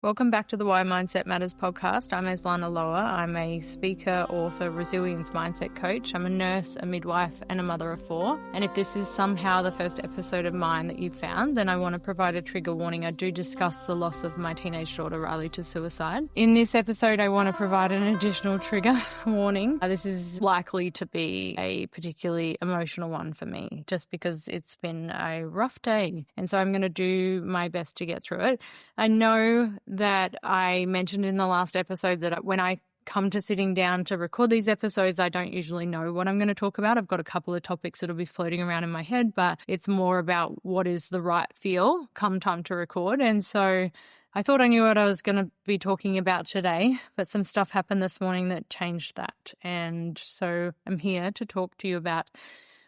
Welcome back to the Why Mindset Matters podcast. I'm Eslana Loa. I'm a speaker, author, resilience mindset coach. I'm a nurse, a midwife, and a mother of four. And if this is somehow the first episode of mine that you've found, then I want to provide a trigger warning. I do discuss the loss of my teenage daughter, Riley, to suicide. In this episode, I want to provide an additional trigger warning. This is likely to be a particularly emotional one for me, just because it's been a rough day. And so I'm going to do my best to get through it. I know that I mentioned in the last episode that when I come to sitting down to record these episodes, I don't usually know what I'm going to talk about. I've got a couple of topics that'll be floating around in my head, but it's more about what is the right feel come time to record. And so I thought I knew what I was going to be talking about today, but some stuff happened this morning that changed that. And so I'm here to talk to you about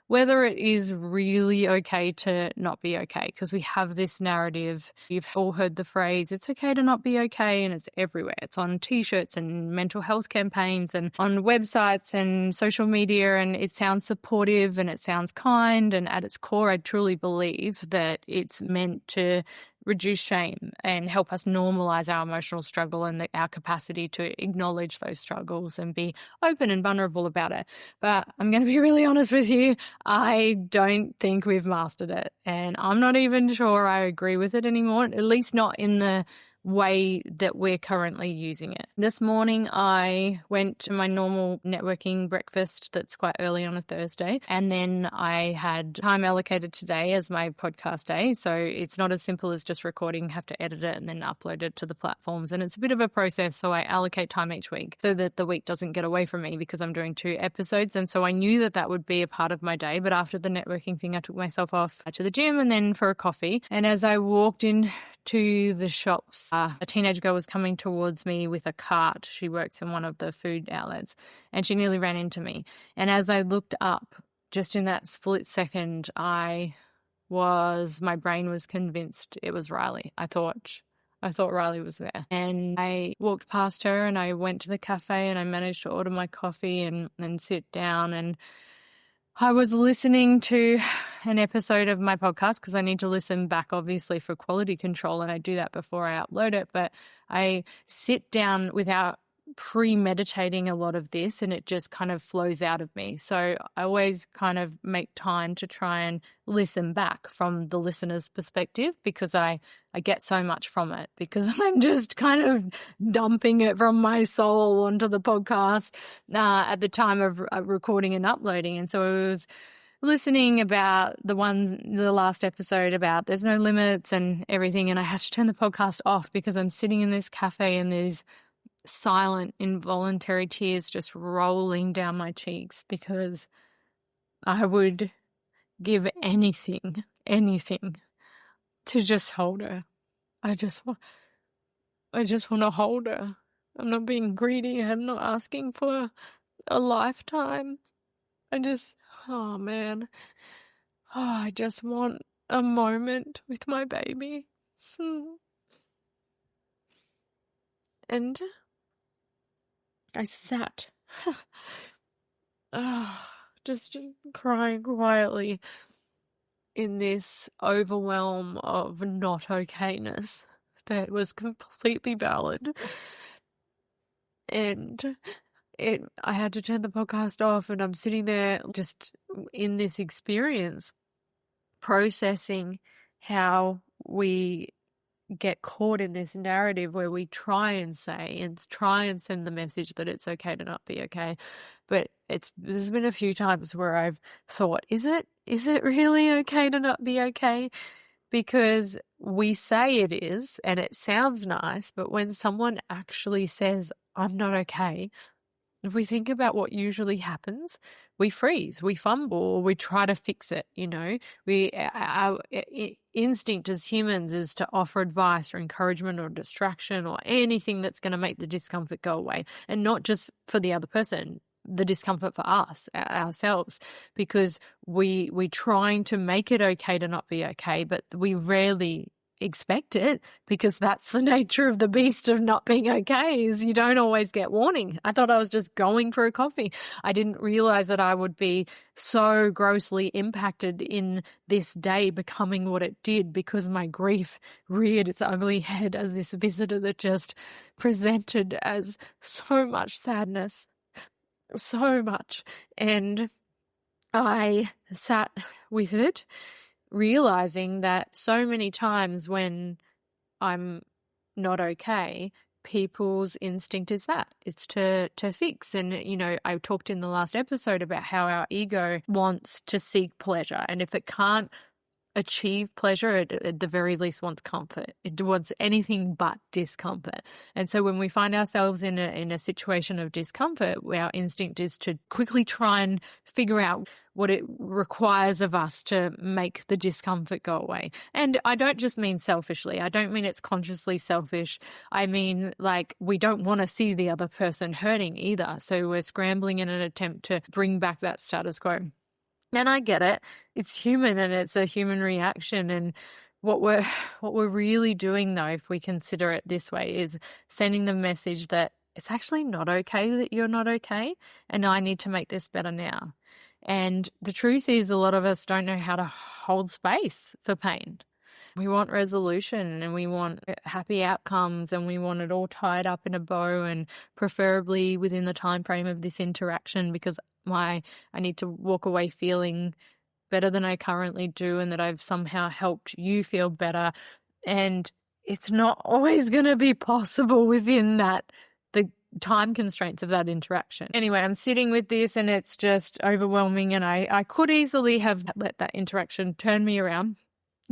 whether it is really okay to not be okay, because we have this narrative. You've all heard the phrase, it's okay to not be okay, and it's everywhere. It's on t-shirts and mental health campaigns and on websites and social media, and it sounds supportive and it sounds kind, and at its core, I truly believe that it's meant to reduce shame and help us normalize our emotional struggle and our capacity to acknowledge those struggles and be open and vulnerable about it. But I'm going to be really honest with you. I don't think we've mastered it, and I'm not even sure I agree with it anymore, at least not in the way that we're currently using it. This morning, I went to my normal networking breakfast that's quite early on a Thursday, and then I had time allocated today as my podcast day. So it's not as simple as just recording, have to edit it and then upload it to the platforms. And it's a bit of a process, so I allocate time each week so that the week doesn't get away from me because I'm doing 2 episodes. And so I knew that that would be a part of my day. But after the networking thing, I took myself off to the gym and then for a coffee. And as I walked in to the shops, a teenage girl was coming towards me with a cart. She works in one of the food outlets, and she nearly ran into me. And as I looked up, just in that split second, my brain was convinced it was Riley. I thought Riley was there. And I walked past her and I went to the cafe and I managed to order my coffee and sit down, and I was listening to an episode of my podcast because I need to listen back, obviously, for quality control, and I do that before I upload it. But I sit down without premeditating a lot of this, and it just kind of flows out of me. So I always kind of make time to try and listen back from the listener's perspective, because I get so much from it, because I'm just kind of dumping it from my soul onto the podcast at the time of recording and uploading. And so I was listening about the last episode about there's no limits and everything, and I had to turn the podcast off because I'm sitting in this cafe and there's silent, involuntary tears just rolling down my cheeks, because I would give anything to just hold her. I just want to hold her. I'm not being greedy. I'm not asking for a lifetime. I just want a moment with my baby. And I sat just crying quietly in this overwhelm of not okayness that was completely valid. And I had to turn the podcast off, and I'm sitting there just in this experience, processing how we get caught in this narrative where we try and send the message that it's okay to not be okay. But there's been a few times where I've thought, is it really okay to not be okay? Because we say it is, and it sounds nice, but when someone actually says, I'm not okay, if we think about what usually happens, we freeze, we fumble, we try to fix it, Our instinct as humans is to offer advice or encouragement or distraction or anything that's going to make the discomfort go away, and not just for the other person, the discomfort for us, ourselves, because we're trying to make it okay to not be okay, but we rarely expect it, because that's the nature of the beast of not being okay, is you don't always get warning. I thought I was just going for a coffee. I didn't realize that I would be so grossly impacted in this day becoming what it did, because my grief reared its ugly head as this visitor that just presented as so much sadness, so much. And I sat with it, realizing that so many times when I'm not okay, people's instinct is that it's to fix. And I talked in the last episode about how our ego wants to seek pleasure, and if it can't achieve pleasure, it at the very least wants comfort. It wants anything but discomfort. And so when we find ourselves in a situation of discomfort, our instinct is to quickly try and figure out what it requires of us to make the discomfort go away. And I don't just mean selfishly. I don't mean it's consciously selfish. I mean, like, we don't want to see the other person hurting either. So we're scrambling in an attempt to bring back that status quo. And I get it. It's human, and it's a human reaction. And what we're really doing, though, if we consider it this way, is sending the message that it's actually not okay that you're not okay, and I need to make this better now. And the truth is, a lot of us don't know how to hold space for pain. We want resolution, and we want happy outcomes, and we want it all tied up in a bow, and preferably within the time frame of this interaction, because I need to walk away feeling better than I currently do, and that I've somehow helped you feel better. And it's not always going to be possible within the time constraints of that interaction. Anyway, I'm sitting with this, and it's just overwhelming, and I could easily have let that interaction turn me around,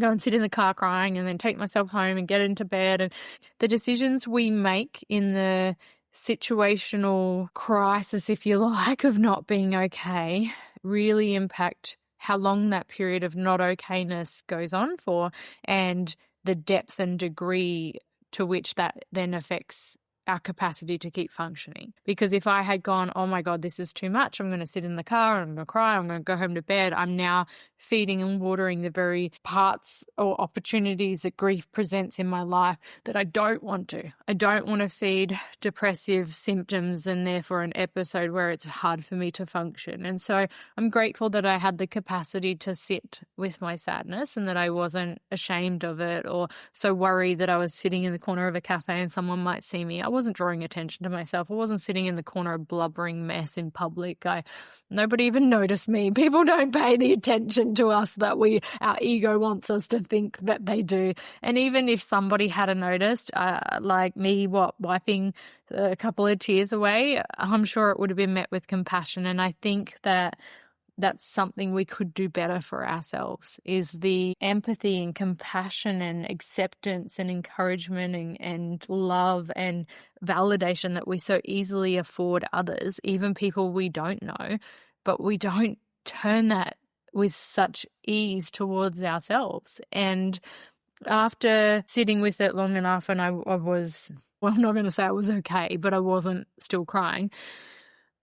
go and sit in the car crying, and then take myself home and get into bed. And the decisions we make in the situational crisis, if you like, of not being okay, really impact how long that period of not okayness goes on for, and the depth and degree to which that then affects our capacity to keep functioning. Because if I had gone, oh my God, this is too much, I'm going to sit in the car, I'm going to cry, I'm going to go home to bed, I'm now feeding and watering the very parts or opportunities that grief presents in my life that I don't want to. I don't want to feed depressive symptoms and therefore an episode where it's hard for me to function. And so I'm grateful that I had the capacity to sit with my sadness, and that I wasn't ashamed of it or so worried that I was sitting in the corner of a cafe and someone might see me. I wasn't drawing attention to myself. I wasn't sitting in the corner a blubbering mess in public. Nobody even noticed me. People don't pay the attention to us that our ego wants us to think that they do. And even if somebody had noticed, like me, wiping a couple of tears away, I'm sure it would have been met with compassion. And I think that that's something we could do better for ourselves, is the empathy and compassion and acceptance and encouragement and love and validation that we so easily afford others, even people we don't know, but we don't turn that with such ease towards ourselves. And after sitting with it long enough, and I was, well, I'm not going to say I was okay, but I wasn't still crying,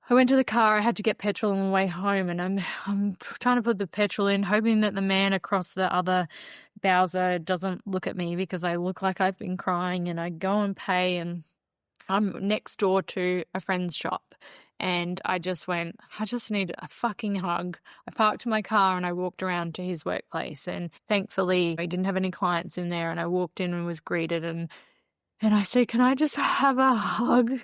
I went to the car. I had to get petrol on the way home, and I'm trying to put the petrol in, hoping that the man across the other Bowser doesn't look at me because I look like I've been crying. And I go and pay, and I'm next door to a friend's shop, and I just went, I just need a fucking hug. I parked my car and I walked around to his workplace, and thankfully I didn't have any clients in there, and I walked in and was greeted, and I said, can I just have a hug?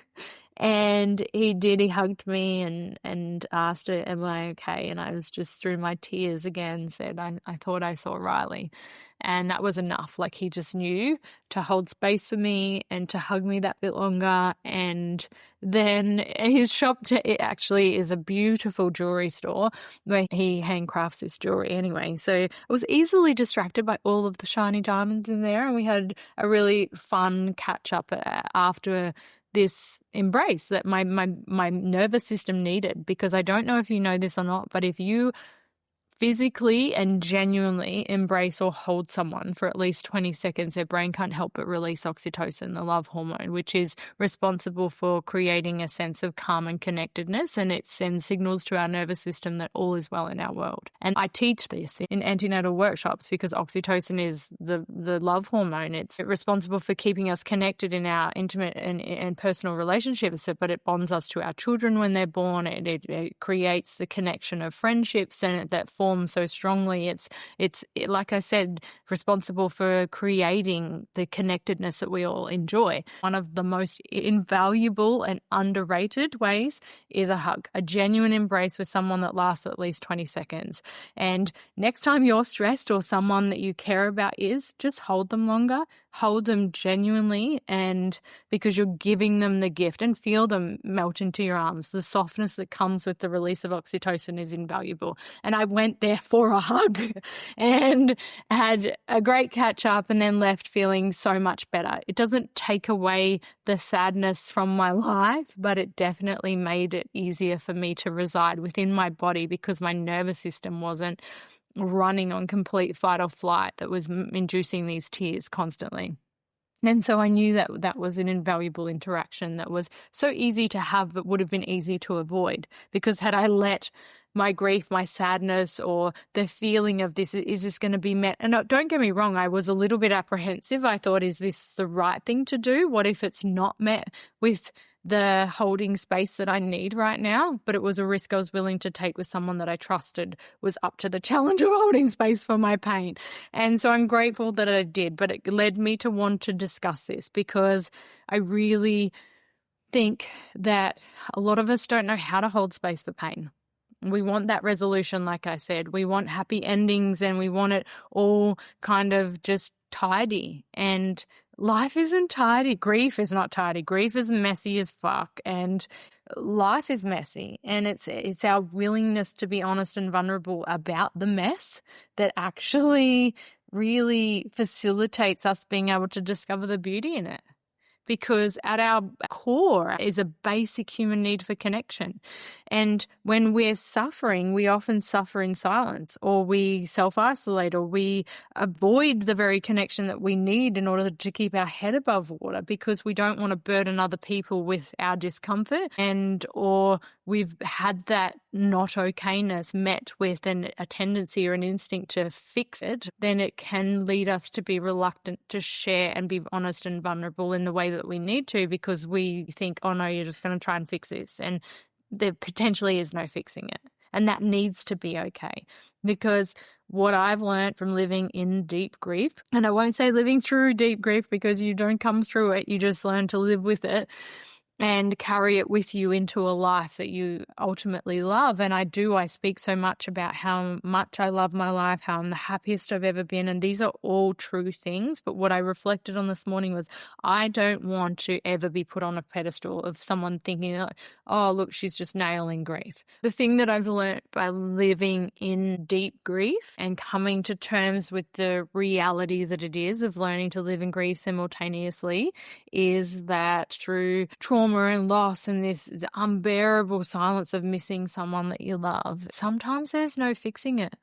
And he did. He hugged me and asked, am I okay? And I was just, through my tears again, said, I thought I saw Riley. And that was enough. Like, he just knew to hold space for me and to hug me that bit longer. And then his shop, it actually is a beautiful jewelry store where he handcrafts this jewelry anyway. So I was easily distracted by all of the shiny diamonds in there. And we had a really fun catch up after this embrace that my nervous system needed. Because I don't know if you know this or not, but if you physically and genuinely embrace or hold someone for at least 20 seconds, their brain can't help but release oxytocin, the love hormone, which is responsible for creating a sense of calm and connectedness, and it sends signals to our nervous system that all is well in our world. And I teach this in antenatal workshops because oxytocin is the love hormone. It's responsible for keeping us connected in our intimate and personal relationships, but it bonds us to our children when they're born. It creates the connection of friendships and that form so strongly. It's like I said, responsible for creating the connectedness that we all enjoy. One of the most invaluable and underrated ways is a hug, a genuine embrace with someone that lasts at least 20 seconds. And next time you're stressed or someone that you care about is, just hold them longer, hold them genuinely, and because you're giving them the gift, and feel them melt into your arms. The softness that comes with the release of oxytocin is invaluable. And I went there for a hug and had a great catch up and then left feeling so much better. It doesn't take away the sadness from my life, but it definitely made it easier for me to reside within my body because my nervous system wasn't running on complete fight or flight that was inducing these tears constantly. And so I knew that that was an invaluable interaction that was so easy to have but would have been easy to avoid, because had I let my grief, my sadness, or the feeling of this, is this going to be met? And don't get me wrong, I was a little bit apprehensive. I thought, is this the right thing to do? What if it's not met with the holding space that I need right now? But it was a risk I was willing to take with someone that I trusted was up to the challenge of holding space for my pain. And so I'm grateful that I did, but it led me to want to discuss this because I really think that a lot of us don't know how to hold space for pain. We want that resolution, like I said. We want happy endings and we want it all kind of just tidy. And life isn't tidy. Grief is not tidy. Grief is messy as fuck. And life is messy. And it's our willingness to be honest and vulnerable about the mess that actually really facilitates us being able to discover the beauty in it. Because at our core is a basic human need for connection. And when we're suffering, we often suffer in silence, or we self-isolate, or we avoid the very connection that we need in order to keep our head above water because we don't want to burden other people with our discomfort, or we've had that not okayness met with a tendency or an instinct to fix it, then it can lead us to be reluctant to share and be honest and vulnerable in the way that we need to, because we think, oh no, you're just going to try and fix this. And there potentially is no fixing it. And that needs to be okay. Because what I've learned from living in deep grief, and I won't say living through deep grief because you don't come through it, you just learn to live with it and carry it with you into a life that you ultimately love. And I speak so much about how much I love my life, how I'm the happiest I've ever been. And these are all true things. But what I reflected on this morning was I don't want to ever be put on a pedestal of someone thinking, oh, look, she's just nailing grief. The thing that I've learned by living in deep grief and coming to terms with the reality that it is of learning to live in grief simultaneously is that through trauma and loss and this unbearable silence of missing someone that you love, sometimes there's no fixing it.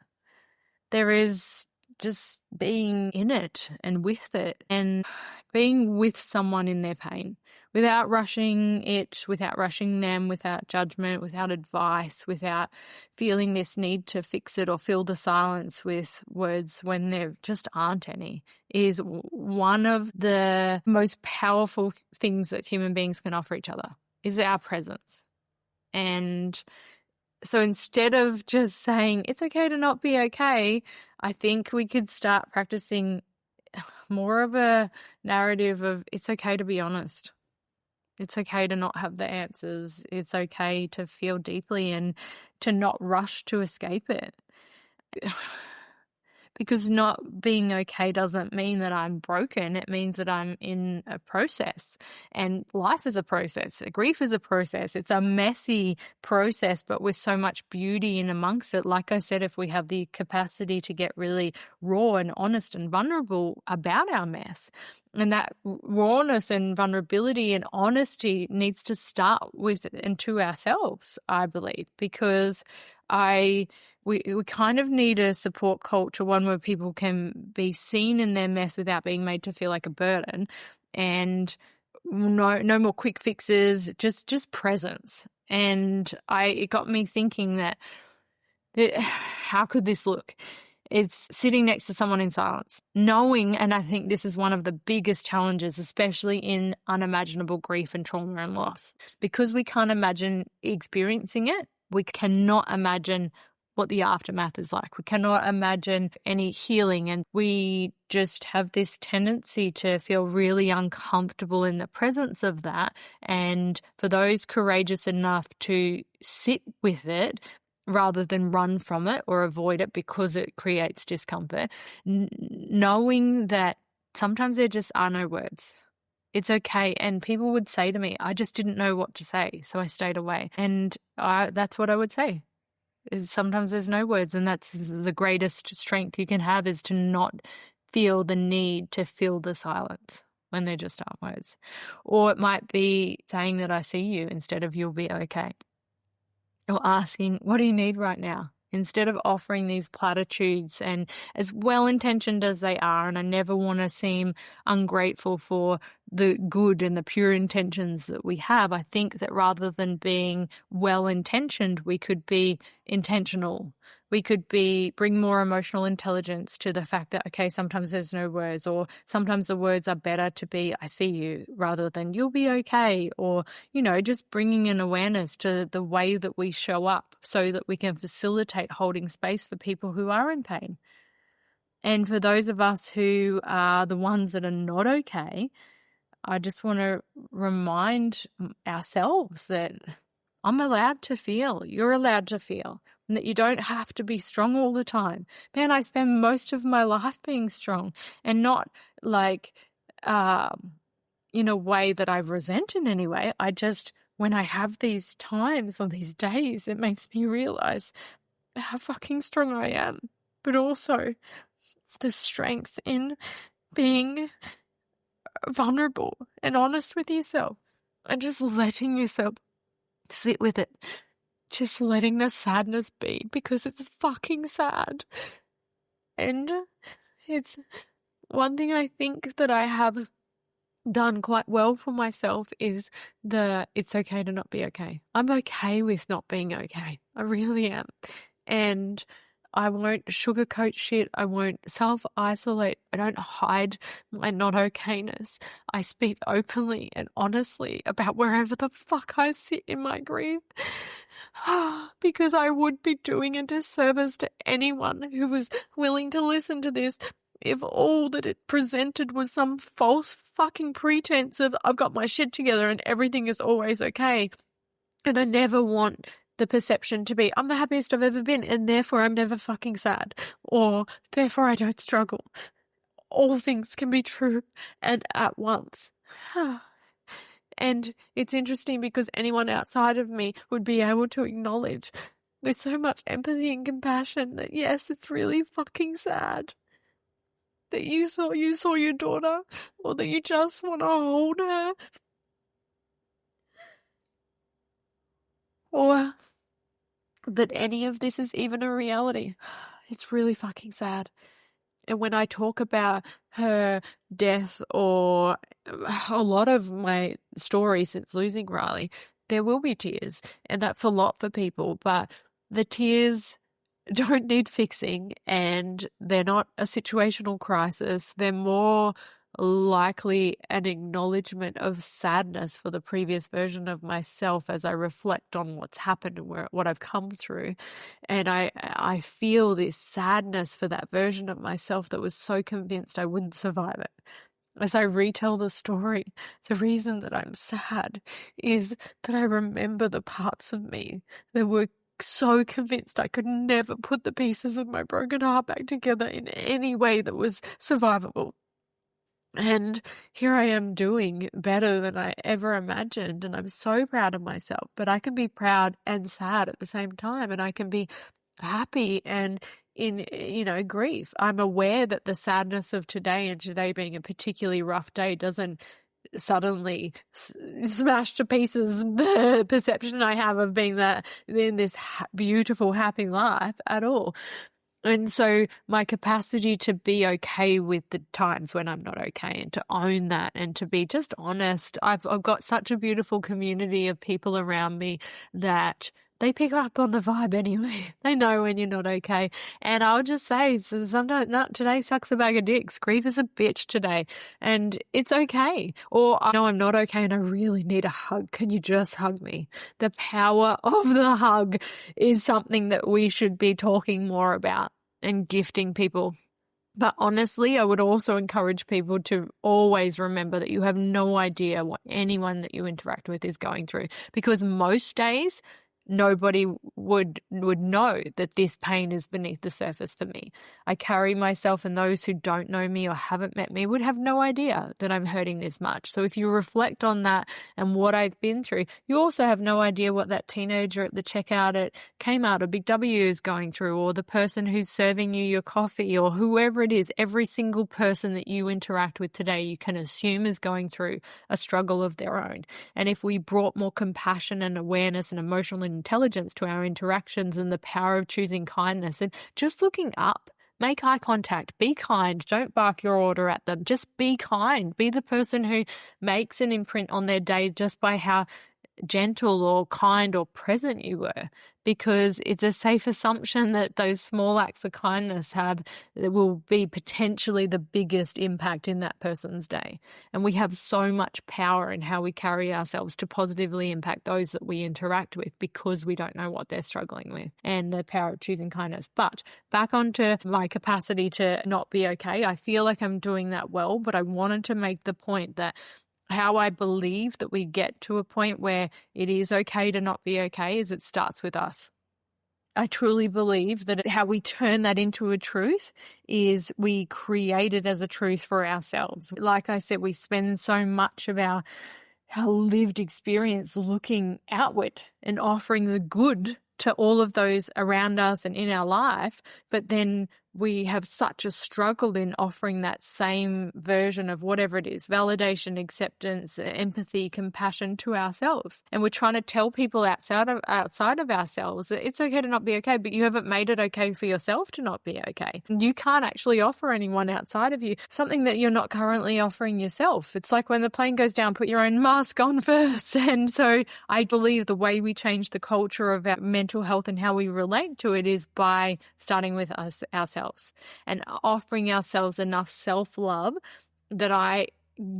There is just being in it and with it and being with someone in their pain without rushing it, without rushing them, without judgment, without advice, without feeling this need to fix it or fill the silence with words when there just aren't any, is one of the most powerful things that human beings can offer each other, is our presence. And so instead of just saying it's okay to not be okay, I think we could start practicing more of a narrative of it's okay to be honest. It's okay to not have the answers. It's okay to feel deeply and to not rush to escape it. Because not being okay doesn't mean that I'm broken. It means that I'm in a process. And life is a process. Grief is a process. It's a messy process, but with so much beauty in amongst it. Like I said, if we have the capacity to get really raw and honest and vulnerable about our mess, and that rawness and vulnerability and honesty needs to start with and to ourselves, I believe, because we kind of need a support culture, one where people can be seen in their mess without being made to feel like a burden, and no more quick fixes, just presence. And it got me thinking that how could this look? It's sitting next to someone in silence, knowing, and I think this is one of the biggest challenges, especially in unimaginable grief and trauma and loss, because we can't imagine experiencing it. We cannot imagine what the aftermath is like. We cannot imagine any healing, and we just have this tendency to feel really uncomfortable in the presence of that. And for those courageous enough to sit with it, rather than run from it or avoid it because it creates discomfort, knowing that sometimes there just are no words. It's okay. And people would say to me, I just didn't know what to say, so I stayed away. And that's what I would say, is sometimes there's no words, and that's the greatest strength you can have, is to not feel the need to fill the silence when there just aren't words. Or it might be saying that I see you instead of you'll be okay. Or asking, what do you need right now? Instead of offering these platitudes, and as well-intentioned as they are, and I never want to seem ungrateful for the good and the pure intentions that we have, I think that rather than being well-intentioned, we could be intentional. We could bring more emotional intelligence to the fact that, okay, sometimes there's no words, or sometimes the words are better to be, I see you, rather than you'll be okay, or, just bringing an awareness to the way that we show up so that we can facilitate holding space for people who are in pain. And for those of us who are the ones that are not okay, I just want to remind ourselves that I'm allowed to feel, you're allowed to feel, and that you don't have to be strong all the time. Man, I spend most of my life being strong, and not like in a way that I resent in any way. When I have these times or these days, it makes me realize how fucking strong I am, but also the strength in being vulnerable and honest with yourself, and just letting yourself sit with it, just letting the sadness be, because it's fucking sad. And it's one thing I think that I have done quite well for myself is it's okay to not be okay. I'm okay with not being okay. I really am. And I won't sugarcoat shit. I won't self-isolate. I don't hide my not okayness. I speak openly and honestly about wherever the fuck I sit in my grief. Because I would be doing a disservice to anyone who was willing to listen to this if all that it presented was some false fucking pretense of I've got my shit together and everything is always okay. And I never want the perception to be I'm the happiest I've ever been, and therefore I'm never fucking sad, or therefore I don't struggle. All things can be true and at once. And it's interesting because anyone outside of me would be able to acknowledge with so much empathy and compassion that yes, it's really fucking sad that you saw your daughter, or that you just want to hold her, or that any of this is even a reality. It's really fucking sad. And when I talk about her death, or a lot of my story since losing Riley, there will be tears, and that's a lot for people, but the tears don't need fixing, and they're not a situational crisis. They're more likely an acknowledgement of sadness for the previous version of myself as I reflect on what's happened and what I've come through. And I feel this sadness for that version of myself that was so convinced I wouldn't survive it. As I retell the story, the reason that I'm sad is that I remember the parts of me that were so convinced I could never put the pieces of my broken heart back together in any way that was survivable. And here I am doing better than I ever imagined, and I'm so proud of myself. But I can be proud and sad at the same time, and I can be happy and in grief. I'm aware that the sadness of today, and today being a particularly rough day, doesn't suddenly smash to pieces the perception I have of being that in this beautiful, happy life at all. And so my capacity to be okay with the times when I'm not okay and to own that and to be just honest. I've got such a beautiful community of people around me that they pick up on the vibe anyway. They know when you're not okay. And I'll just say, sometimes, no, today sucks a bag of dicks. Grief is a bitch today. And it's okay. Or I know I'm not okay and I really need a hug. Can you just hug me? The power of the hug is something that we should be talking more about and gifting people. But honestly, I would also encourage people to always remember that you have no idea what anyone that you interact with is going through, because most days nobody would know that this pain is beneath the surface for me. I carry myself, and those who don't know me or haven't met me would have no idea that I'm hurting this much. So if you reflect on that and what I've been through, you also have no idea what that teenager at the checkout at Kmart or Big W is going through, or the person who's serving you your coffee, or whoever it is. Every single person that you interact with today, you can assume is going through a struggle of their own. And if we brought more compassion and awareness and emotional intelligence to our interactions, and the power of choosing kindness and just looking up, make eye contact, be kind, don't bark your order at them, just be kind, be the person who makes an imprint on their day just by how gentle or kind or present you were, because it's a safe assumption that those small acts of kindness will be potentially the biggest impact in that person's day. And we have so much power in how we carry ourselves to positively impact those that we interact with, because we don't know what they're struggling with, and the power of choosing kindness. But back onto my capacity to not be okay, I feel like I'm doing that well, but I wanted to make the point that how I believe that we get to a point where it is okay to not be okay is it starts with us. I truly believe that how we turn that into a truth is we create it as a truth for ourselves. Like I said, we spend so much of our lived experience looking outward and offering the good to all of those around us and in our life, but then we have such a struggle in offering that same version of whatever it is, validation, acceptance, empathy, compassion to ourselves. And we're trying to tell people outside of ourselves that it's okay to not be okay, but you haven't made it okay for yourself to not be okay. You can't actually offer anyone outside of you something that you're not currently offering yourself. It's like when the plane goes down, put your own mask on first. And so I believe the way we change the culture of our mental health and how we relate to it is by starting with ourselves and offering ourselves enough self-love that I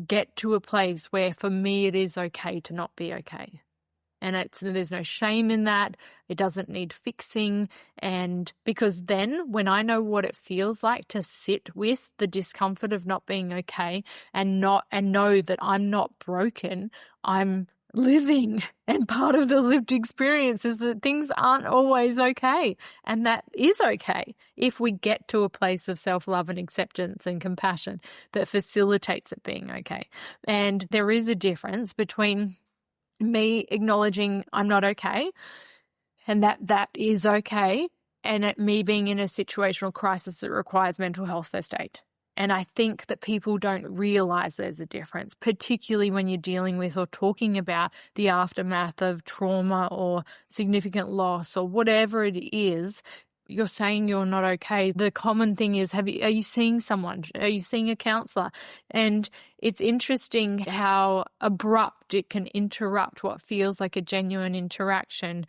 get to a place where for me it is okay to not be okay. And there's no shame in that. It doesn't need fixing. And because then when I know what it feels like to sit with the discomfort of not being okay and know that I'm not broken, I'm living. And part of the lived experience is that things aren't always okay. And that is okay if we get to a place of self-love and acceptance and compassion that facilitates it being okay. And there is a difference between me acknowledging I'm not okay and that is okay, and me being in a situational crisis that requires mental health first aid. And I think that people don't realize there's a difference, particularly when you're dealing with or talking about the aftermath of trauma or significant loss or whatever it is. You're saying you're not okay. The common thing is, are you seeing someone? Are you seeing a counselor? And it's interesting how abrupt it can interrupt what feels like a genuine interaction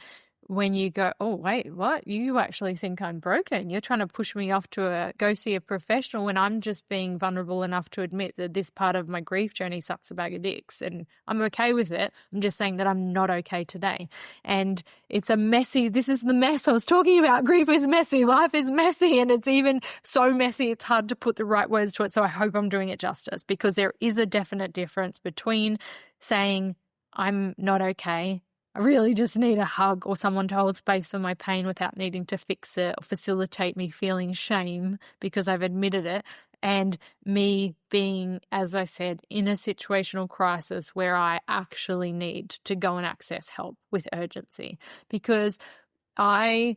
when you go, oh, wait, what? You actually think I'm broken? You're trying to push me off to go see a professional when I'm just being vulnerable enough to admit that this part of my grief journey sucks a bag of dicks and I'm okay with it. I'm just saying that I'm not okay today. And it's this is the mess I was talking about. Grief is messy. Life is messy. And it's even so messy, it's hard to put the right words to it. So I hope I'm doing it justice, because there is a definite difference between saying I'm not okay, I really just need a hug or someone to hold space for my pain without needing to fix it or facilitate me feeling shame because I've admitted it, and me being, as I said, in a situational crisis where I actually need to go and access help with urgency, because I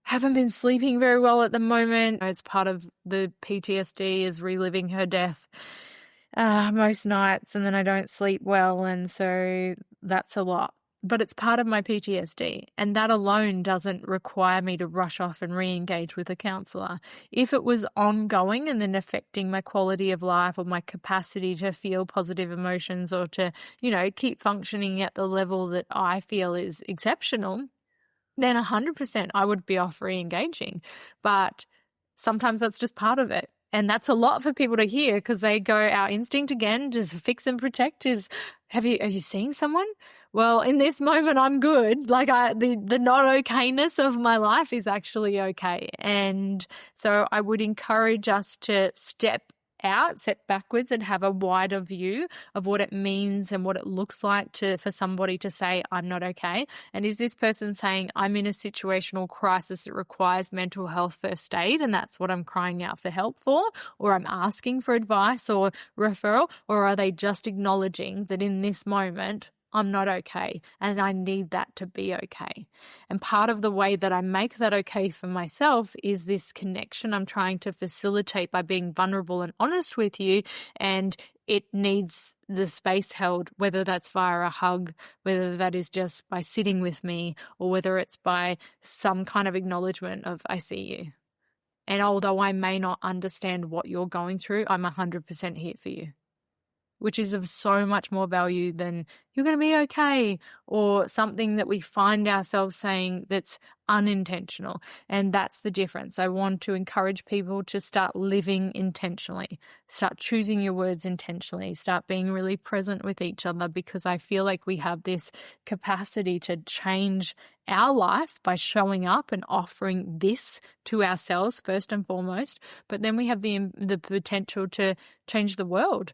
haven't been sleeping very well at the moment. It's part of the PTSD is reliving her death. most nights, and then I don't sleep well, and so that's a lot. But it's part of my PTSD, and that alone doesn't require me to rush off and re-engage with a counsellor. If it was ongoing and then affecting my quality of life or my capacity to feel positive emotions or to, keep functioning at the level that I feel is exceptional, then 100% I would be off re-engaging. But sometimes that's just part of it. And that's a lot for people to hear because they go, our instinct again, just fix and protect is, are you seeing someone? Well, in this moment, I'm good. Like the not okayness of my life is actually okay. And so I would encourage us to step backwards and have a wider view of what it means and what it looks like for somebody to say, I'm not okay. And is this person saying, I'm in a situational crisis that requires mental health first aid, and that's what I'm crying out for help for, or I'm asking for advice or referral, or are they just acknowledging that in this moment, I'm not okay and I need that to be okay? And part of the way that I make that okay for myself is this connection I'm trying to facilitate by being vulnerable and honest with you, and it needs the space held, whether that's via a hug, whether that is just by sitting with me, or whether it's by some kind of acknowledgement of I see you. And although I may not understand what you're going through, I'm 100% here for you, which is of so much more value than you're going to be okay, or something that we find ourselves saying that's unintentional. And that's the difference. I want to encourage people to start living intentionally, start choosing your words intentionally, start being really present with each other, because I feel like we have this capacity to change our life by showing up and offering this to ourselves first and foremost. But then we have the potential to change the world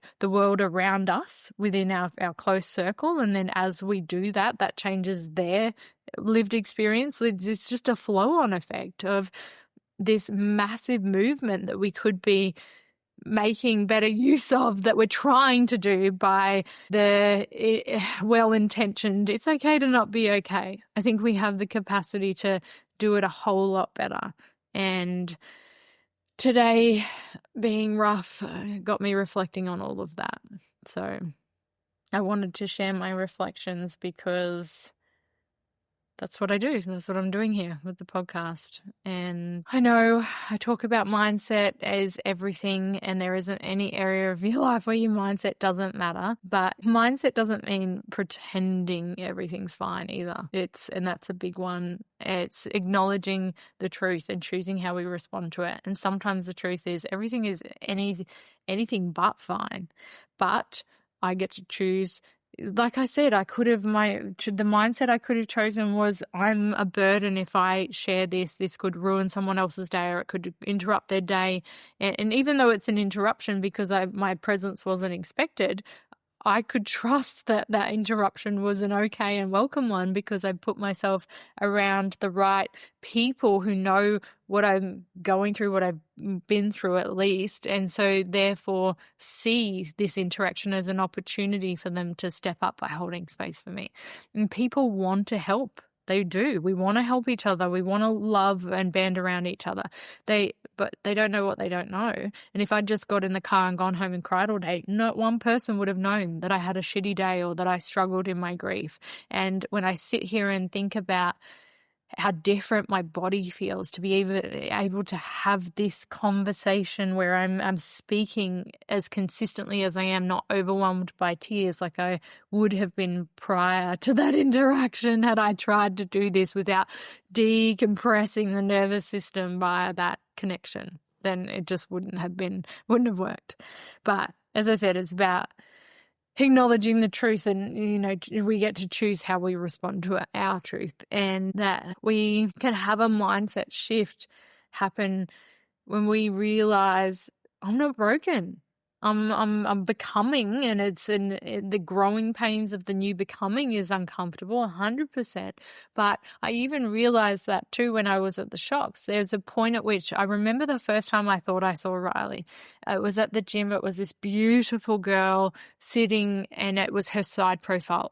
around us within our close circle. And then as we do that, that changes their lived experience. It's just a flow-on effect of this massive movement that we could be making better use of, that we're trying to do by the well-intentioned, it's okay to not be okay. I think we have the capacity to do it a whole lot better. And today being rough got me reflecting on all of that. So I wanted to share my reflections because that's what I do. That's what I'm doing here with the podcast. And I know I talk about mindset as everything, and there isn't any area of your life where your mindset doesn't matter. But mindset doesn't mean pretending everything's fine either. And that's a big one. It's acknowledging the truth and choosing how we respond to it. And sometimes the truth is everything is anything but fine. But I get to choose. Like I said, the mindset I could have chosen was, I'm a burden. If I share this could ruin someone else's day, or it could interrupt their day. And even though it's an interruption because my presence wasn't expected, I could trust that interruption was an okay and welcome one, because I put myself around the right people who know what I'm going through, what I've been through at least, and so therefore see this interaction as an opportunity for them to step up by holding space for me. And people want to help. They do. We want to help each other. We want to love and band around each other. But they don't know what they don't know. And if I just got in the car and gone home and cried all day, not one person would have known that I had a shitty day or that I struggled in my grief. And when I sit here and think about how different my body feels to be able to have this conversation where I'm speaking as consistently as I am, not overwhelmed by tears like I would have been prior to that interaction had I tried to do this without decompressing the nervous system via that connection, then it just wouldn't have worked. But as I said, it's about acknowledging the truth, and we get to choose how we respond to our truth, and that we can have a mindset shift happen when we realize I'm not broken. I'm becoming, and the growing pains of the new becoming is uncomfortable, 100%. But I even realized that too when I was at the shops. There's a point at which I remember the first time I thought I saw Riley. It was at the gym. It was this beautiful girl sitting, and it was her side profile,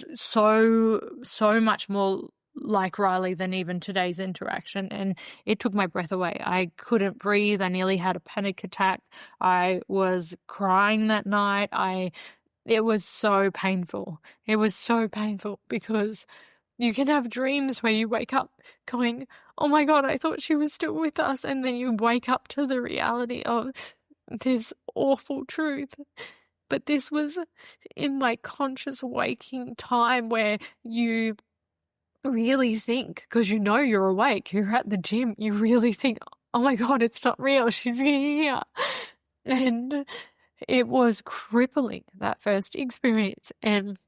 so much more like Riley than even today's interaction. And it took my breath away. I couldn't breathe. I nearly had a panic attack. I was crying that night. It was so painful. It was so painful because you can have dreams where you wake up going, oh my God, I thought she was still with us. And then you wake up to the reality of this awful truth. But this was in my conscious waking time where you really think, because you know you're awake, you're at the gym, you really think, oh my God, it's not real, she's here. And it was crippling, that first experience. And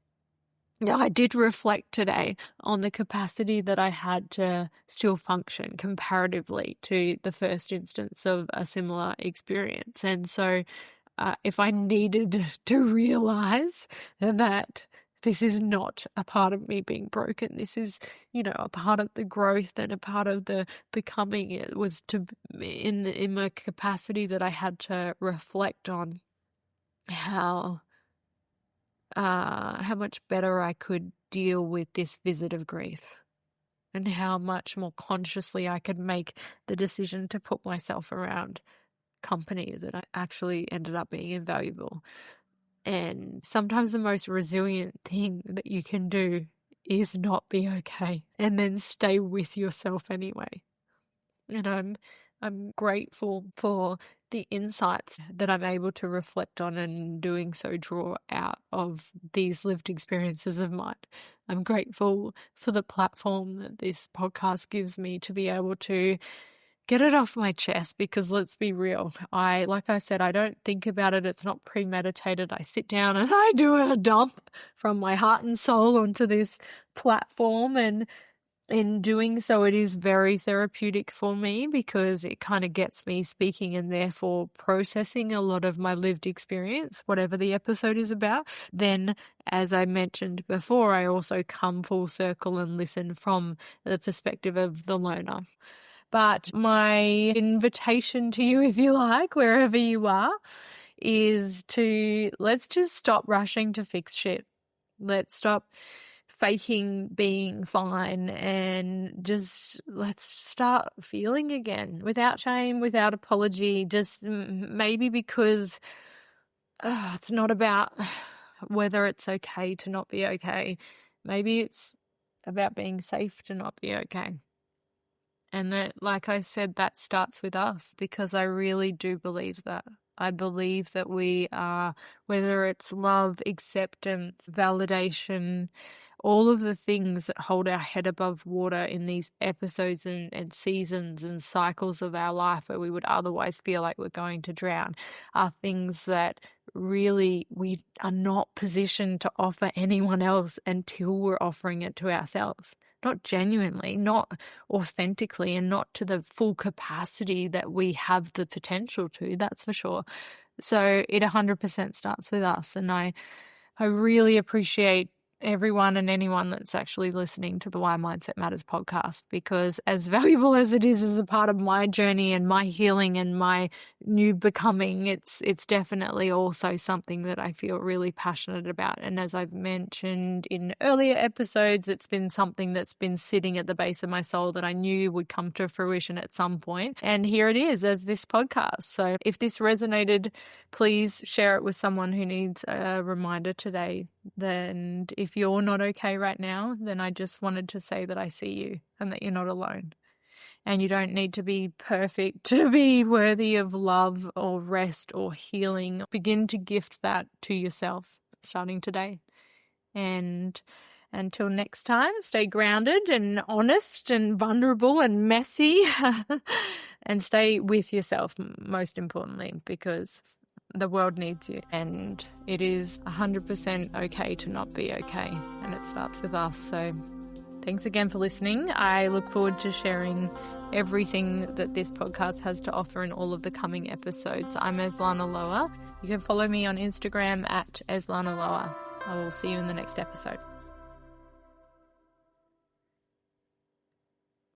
I did reflect today on the capacity that I had to still function comparatively to the first instance of a similar experience. And so if I needed to realize that this is not a part of me being broken, this is, a part of the growth and a part of the becoming, it was in my capacity that I had to reflect on how much better I could deal with this visit of grief, and how much more consciously I could make the decision to put myself around company that I actually ended up being invaluable. And sometimes the most resilient thing that you can do is not be okay and then stay with yourself anyway. And I'm grateful for the insights that I'm able to reflect on, and doing so draw out of these lived experiences of mine. I'm grateful for the platform that this podcast gives me to be able to get it off my chest, because let's be real, like I said, I don't think about it. It's not premeditated. I sit down and I do a dump from my heart and soul onto this platform, and in doing so, it is very therapeutic for me, because it kind of gets me speaking and therefore processing a lot of my lived experience, whatever the episode is about. Then, as I mentioned before, I also come full circle and listen from the perspective of the learner. But my invitation to you, if you like, wherever you are, is let's just stop rushing to fix shit. Let's stop faking being fine, and just let's start feeling again, without shame, without apology, just maybe because it's not about whether it's okay to not be okay. Maybe it's about being safe to not be okay. And that, like I said, that starts with us, because I really do believe that. I believe that we are, whether it's love, acceptance, validation, all of the things that hold our head above water in these episodes and seasons and cycles of our life where we would otherwise feel like we're going to drown, are things that really we are not positioned to offer anyone else until we're offering it to ourselves. Not genuinely, not authentically, and not to the full capacity that we have the potential to, that's for sure. So it 100% starts with us. And I really appreciate everyone and anyone that's actually listening to the Why Mindset Matters podcast, because as valuable as it is as a part of my journey and my healing and my new becoming, it's definitely also something that I feel really passionate about. And as I've mentioned in earlier episodes, it's been something that's been sitting at the base of my soul that I knew would come to fruition at some point. And here it is as this podcast. So if this resonated, please share it with someone who needs a reminder today. Then if you're not okay right now, then I just wanted to say that I see you and that you're not alone. And you don't need to be perfect to be worthy of love or rest or healing. Begin to gift that to yourself starting today. And until next time, stay grounded and honest and vulnerable and messy and stay with yourself, most importantly, because the world needs you, and it is 100% okay to not be okay, and it starts with us. So thanks again for listening. I look forward to sharing everything that this podcast has to offer in all of the coming episodes. I'm Eslana Loa. You can follow me on Instagram at Eslana Loa. I will see you in the next episode.